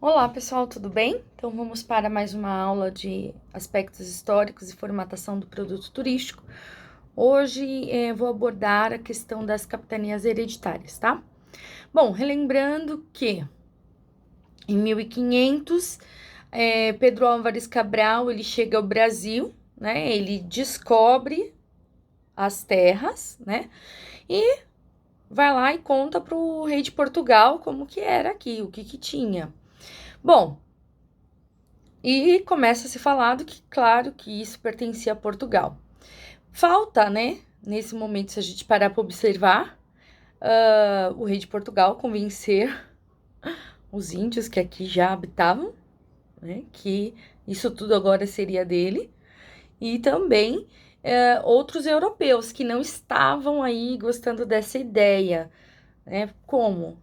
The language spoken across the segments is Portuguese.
Olá, pessoal, tudo bem? Então vamos para mais uma aula de aspectos históricos e formatação do produto turístico. Hoje vou abordar a questão das capitanias hereditárias, tá? Bom, relembrando que em 1500, Pedro Álvares Cabral, ele chega ao Brasil, né? Ele descobre as terras, né? E vai lá e conta para o rei de Portugal como que era aqui, o que que tinha. Bom, e começa a se falar do que, claro, que isso pertencia a Portugal. Falta, né, nesse momento, se a gente parar para observar, o rei de Portugal convencer os índios que aqui já habitavam, né, que isso tudo agora seria dele, e também outros europeus que não estavam aí gostando dessa ideia, né, como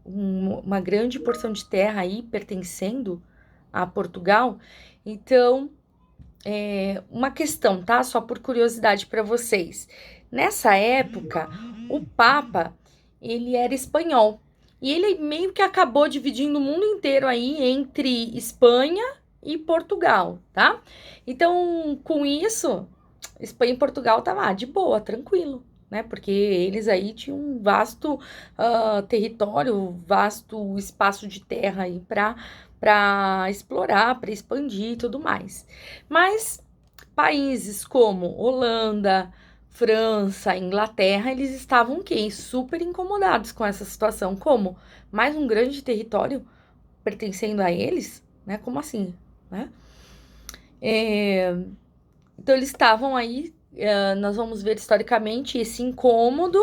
uma grande porção de terra aí pertencendo a Portugal. Então, uma questão, tá? Só por curiosidade para vocês. Nessa época, o Papa, ele era espanhol. E ele meio que acabou dividindo o mundo inteiro aí entre Espanha e Portugal, tá? Então, com isso, Espanha e Portugal tava de boa, tranquilo, né? Porque eles aí tinham um vasto território, vasto espaço de terra aí para explorar, para expandir e tudo mais. Mas países como Holanda, França, Inglaterra, eles estavam o quê? Super incomodados com essa situação. Como? Mais um grande território pertencendo a eles? Né? Como assim? Né? Então, eles estavam aí, nós vamos ver historicamente esse incômodo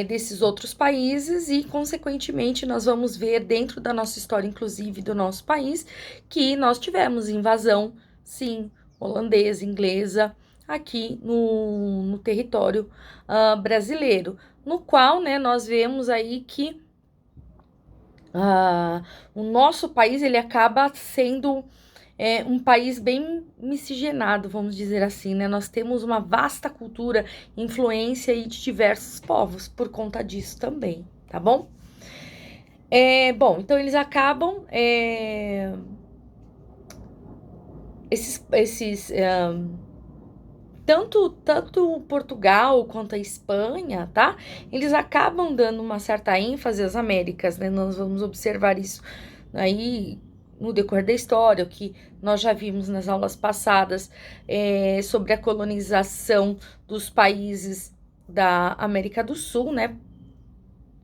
desses outros países e, consequentemente, nós vamos ver dentro da nossa história, inclusive do nosso país, que nós tivemos invasão, sim, holandesa, inglesa, aqui no território brasileiro, no qual, né, nós vemos aí que o nosso país, ele acaba sendo um país bem miscigenado, vamos dizer assim, né? Nós temos uma vasta cultura, influência aí de diversos povos por conta disso também, tá bom? Bom, então eles acabam tanto Portugal quanto a Espanha, tá? Eles acabam dando uma certa ênfase às Américas, né? Nós vamos observar isso aí no decorrer da história, o que nós já vimos nas aulas passadas sobre a colonização dos países da América do Sul, né?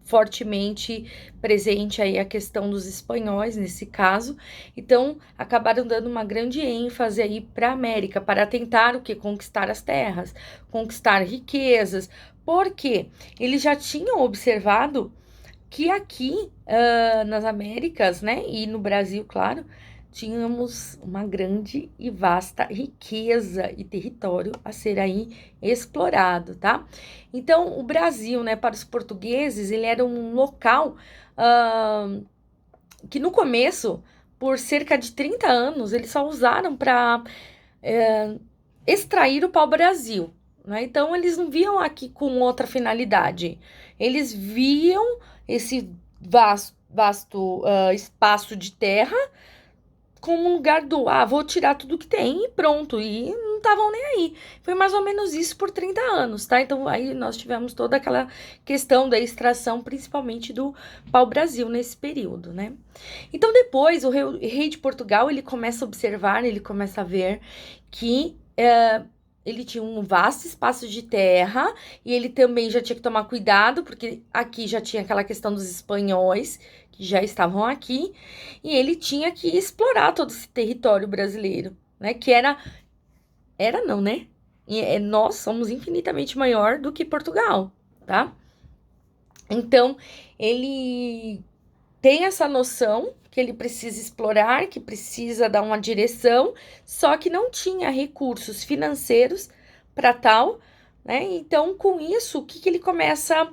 Fortemente presente aí a questão dos espanhóis nesse caso, então acabaram dando uma grande ênfase aí para a América para tentar o que conquistar as terras, conquistar riquezas, porque eles já tinham observado que aqui nas Américas, né, e no Brasil, claro, tínhamos uma grande e vasta riqueza e território a ser aí explorado, tá? Então, o Brasil, né, para os portugueses, ele era um local que no começo, por cerca de 30 anos, eles só usaram para extrair o pau-brasil, né? Então, eles não viam aqui com outra finalidade. Eles viam esse vasto espaço de terra como um lugar vou tirar tudo que tem e pronto. E não estavam nem aí. Foi mais ou menos isso por 30 anos, tá? Então, aí nós tivemos toda aquela questão da extração, principalmente do pau-brasil nesse período, né? Então, depois, o rei de Portugal, ele começa a observar, ele começa a ver que ele tinha um vasto espaço de terra e ele também já tinha que tomar cuidado, porque aqui já tinha aquela questão dos espanhóis que já estavam aqui, e ele tinha que explorar todo esse território brasileiro, né? Que era não, né? Nós somos infinitamente maior do que Portugal, tá? Então, ele tem essa noção que ele precisa explorar, que precisa dar uma direção, só que não tinha recursos financeiros para tal, né? Então, com isso, o que, que ele começa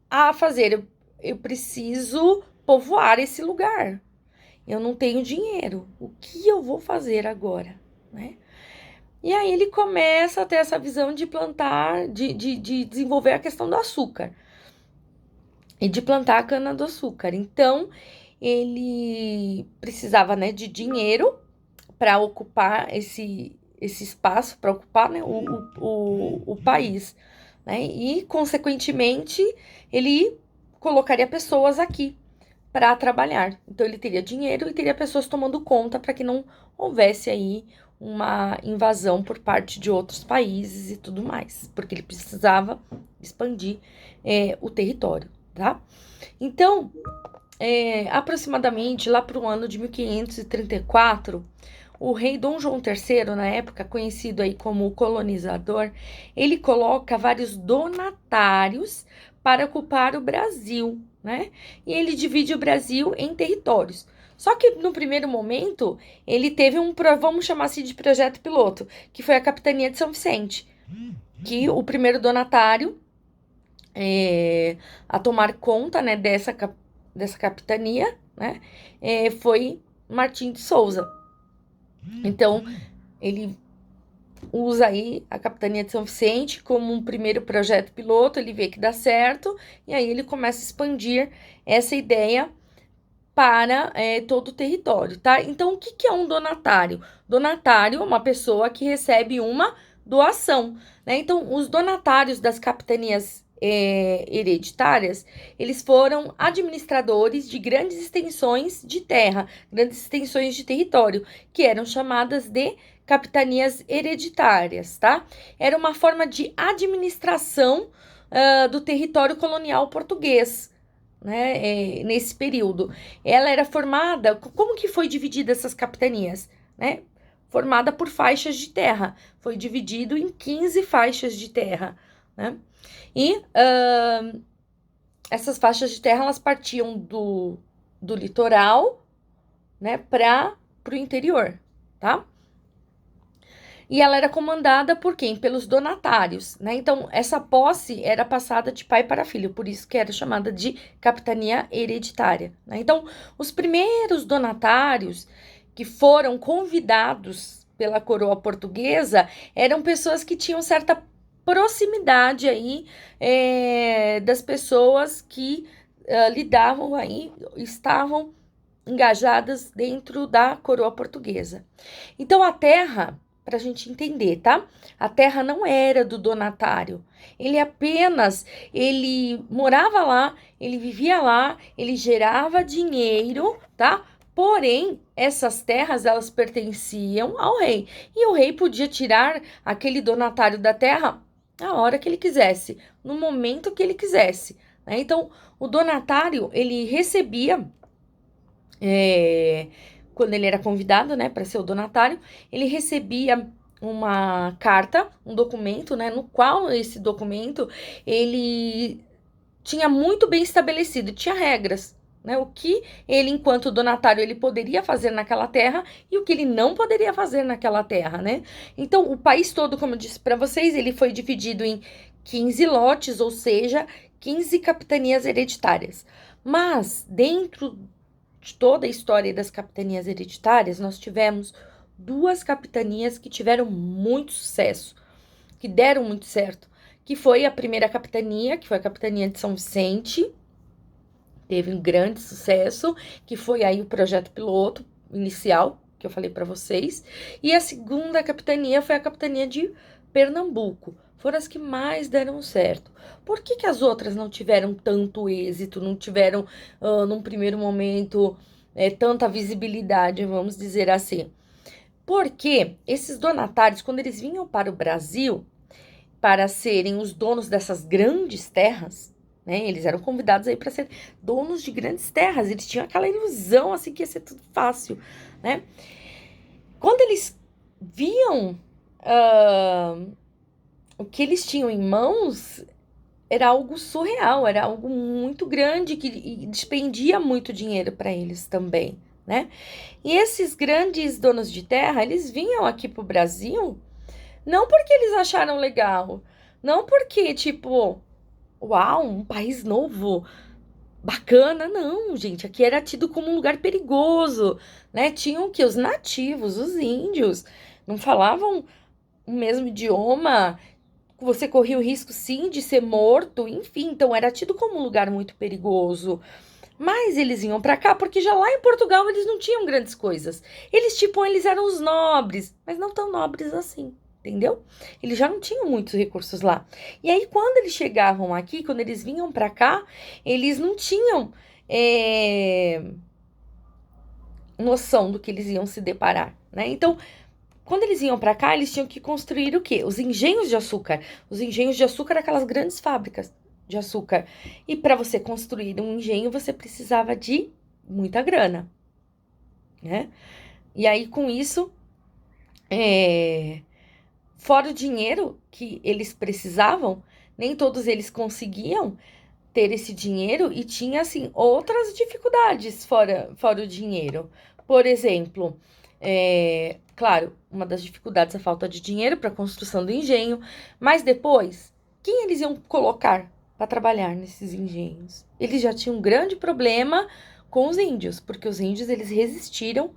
a fazer? Eu preciso povoar esse lugar. Eu não tenho dinheiro. O que eu vou fazer agora, né? E aí ele começa a ter essa visão de plantar, de desenvolver a questão do açúcar. e de plantar cana-do-açúcar. Então, ele precisava, né, de dinheiro para ocupar esse espaço, para ocupar, né, o país, né? E, consequentemente, ele colocaria pessoas aqui para trabalhar. Então, ele teria dinheiro e teria pessoas tomando conta para que não houvesse aí uma invasão por parte de outros países e tudo mais, porque ele precisava expandir o território, tá? Então, aproximadamente lá para o ano de 1534, o rei Dom João III, na época conhecido aí como colonizador, ele coloca vários donatários para ocupar o Brasil, né? E ele divide o Brasil em territórios. Só que no primeiro momento, ele teve vamos chamar assim de projeto piloto, que foi a capitania de São Vicente, que o primeiro donatário a tomar conta, né, dessa capitania, né, foi Martim de Souza. Então, ele usa aí a capitania de São Vicente como um primeiro projeto piloto, ele vê que dá certo, e aí ele começa a expandir essa ideia para todo o território, tá? Então, o que é um donatário? Donatário é uma pessoa que recebe uma doação, né? Então, os donatários das capitanias hereditárias, eles foram administradores de grandes extensões de terra, grandes extensões de território, que eram chamadas de capitanias hereditárias, tá? Era uma forma de administração do território colonial português, né, nesse período. Ela era formada, como que foi dividida essas capitanias, né? Formada por faixas de terra, foi dividido em 15 faixas de terra, né? E essas faixas de terra, elas partiam do litoral, né, para o interior, tá? E ela era comandada por quem? Pelos donatários, né? Então, essa posse era passada de pai para filho, por isso que era chamada de capitania hereditária, né? Então, os primeiros donatários que foram convidados pela coroa portuguesa eram pessoas que tinham certa proximidade aí das pessoas que lidavam aí, estavam engajadas dentro da coroa portuguesa. Então, a terra, para a gente entender, tá? A terra não era do donatário. Ele morava lá, ele vivia lá, ele gerava dinheiro, tá? Porém, essas terras, elas pertenciam ao rei. E o rei podia tirar aquele donatário da terra a hora que ele quisesse, no momento que ele quisesse, né? Então, o donatário, ele recebia quando ele era convidado, né, para ser o donatário, ele recebia uma carta, um documento, né, no qual esse documento ele tinha muito bem estabelecido, tinha regras, né, o que ele, enquanto donatário, ele poderia fazer naquela terra e o que ele não poderia fazer naquela terra, né? Então, o país todo, como eu disse para vocês, ele foi dividido em 15 lotes, ou seja, 15 capitanias hereditárias. Mas, dentro de toda a história das capitanias hereditárias, nós tivemos duas capitanias que tiveram muito sucesso, que deram muito certo, que foi a primeira capitania, que foi a capitania de São Vicente, teve um grande sucesso, que foi aí o projeto piloto inicial, que eu falei para vocês, e a segunda capitania foi a capitania de Pernambuco, foram as que mais deram certo. Por que as outras não tiveram tanto êxito, não tiveram, num primeiro momento, tanta visibilidade, vamos dizer assim? Porque esses donatários, quando eles vinham para o Brasil, para serem os donos dessas grandes terras, né? Eles eram convidados aí para ser donos de grandes terras, eles tinham aquela ilusão, assim, que ia ser tudo fácil, né? Quando eles viam o que eles tinham em mãos, era algo surreal, era algo muito grande que despendia muito dinheiro para eles também, né? E esses grandes donos de terra, eles vinham aqui pro Brasil não porque eles acharam legal, não porque, tipo, uau, um país novo, bacana, não, gente, aqui era tido como um lugar perigoso, né? Tinham que os nativos, os índios, não falavam o mesmo idioma, você corria o risco, sim, de ser morto, enfim, então era tido como um lugar muito perigoso. Mas eles iam para cá porque já lá em Portugal eles não tinham grandes coisas. Eles eram os nobres, mas não tão nobres assim, entendeu? Eles já não tinham muitos recursos lá. E aí, quando eles chegavam aqui, quando eles vinham para cá, eles não tinham noção do que eles iam se deparar, né? Então, quando eles iam para cá, eles tinham que construir o quê? Os engenhos de açúcar. Os engenhos de açúcar, aquelas grandes fábricas de açúcar. E para você construir um engenho, você precisava de muita grana, né? E aí, com isso, fora o dinheiro que eles precisavam, nem todos eles conseguiam ter esse dinheiro e tinha, assim, outras dificuldades fora o dinheiro. Por exemplo, claro, uma das dificuldades é a falta de dinheiro para a construção do engenho, mas depois, quem eles iam colocar para trabalhar nesses engenhos? Eles já tinham um grande problema com os índios, porque os índios eles resistiram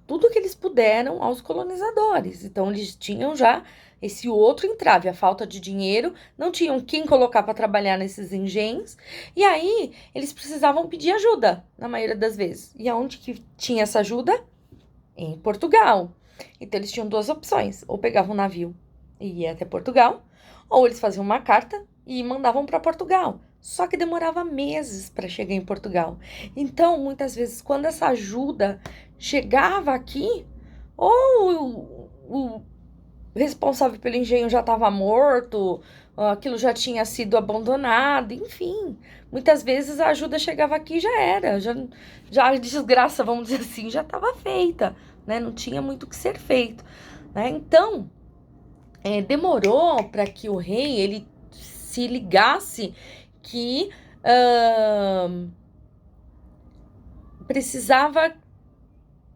tudo que eles puderam aos colonizadores. Então, eles tinham já esse outro entrave, a falta de dinheiro, não tinham quem colocar para trabalhar nesses engenhos, e aí eles precisavam pedir ajuda, na maioria das vezes. E aonde que tinha essa ajuda? Em Portugal. Então, eles tinham duas opções: ou pegavam um navio e ia até Portugal, ou eles faziam uma carta e mandavam para Portugal. Só que demorava meses para chegar em Portugal. Então, muitas vezes, quando essa ajuda chegava aqui, ou o responsável pelo engenho já estava morto, aquilo já tinha sido abandonado, enfim. Muitas vezes a ajuda chegava aqui e já era, já a desgraça, vamos dizer assim, já estava feita, né? Não tinha muito o que ser feito, né? Então, demorou para que o rei ele se ligasse que precisava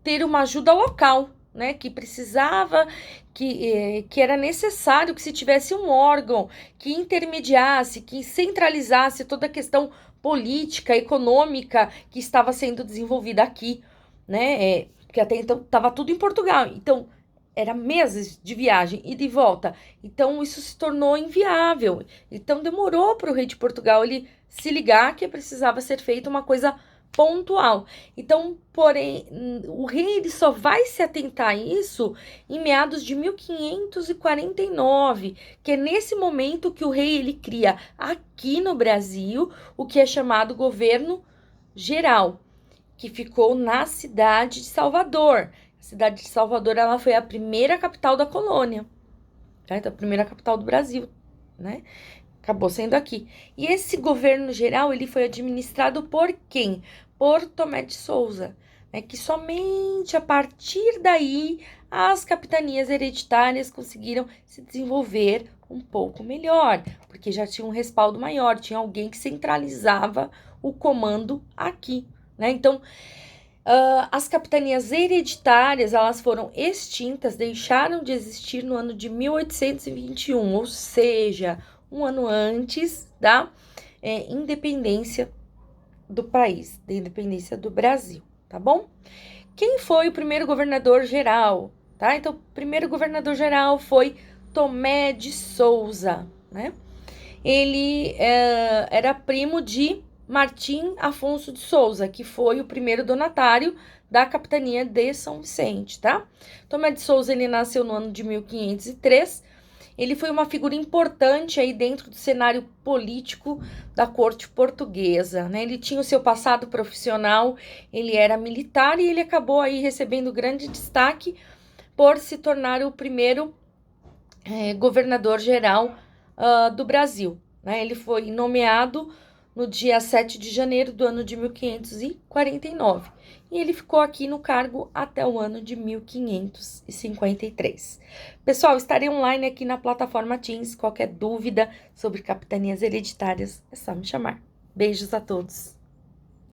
ter uma ajuda local, né? Que precisava, que era necessário que se tivesse um órgão que intermediasse, que centralizasse toda a questão política, econômica que estava sendo desenvolvida aqui, né? Porque até então estava tudo em Portugal. Então, era meses de viagem e de volta. Então, isso se tornou inviável. Então, demorou para o rei de Portugal ele se ligar que precisava ser feita uma coisa pontual. Então, porém, o rei ele só vai se atentar a isso em meados de 1549, que é nesse momento que o rei ele cria aqui no Brasil o que é chamado governo geral, que ficou na cidade de Salvador. A cidade de Salvador ela foi a primeira capital da colônia, tá? Então, a primeira capital do Brasil, né? Acabou sendo aqui. E esse governo geral, ele foi administrado por quem? Por Tomé de Souza, né? Que somente a partir daí as capitanias hereditárias conseguiram se desenvolver um pouco melhor, porque já tinha um respaldo maior, tinha alguém que centralizava o comando aqui, né? Então, as capitanias hereditárias, elas foram extintas, deixaram de existir no ano de 1821, ou seja, um ano antes da independência do país, da independência do Brasil, tá bom? Quem foi o primeiro governador geral, tá? Então, o primeiro governador geral foi Tomé de Souza, né? Ele era primo de Martim Afonso de Souza, que foi o primeiro donatário da capitania de São Vicente, tá? Tomé de Souza, ele nasceu no ano de 1503, ele foi uma figura importante aí dentro do cenário político da corte portuguesa, né? Ele tinha o seu passado profissional, ele era militar e ele acabou aí recebendo grande destaque por se tornar o primeiro governador-geral do Brasil, né? Ele foi nomeado no dia 7 de janeiro do ano de 1549. E ele ficou aqui no cargo até o ano de 1553. Pessoal, estarei online aqui na plataforma Teams. Qualquer dúvida sobre capitanias hereditárias, é só me chamar. Beijos a todos.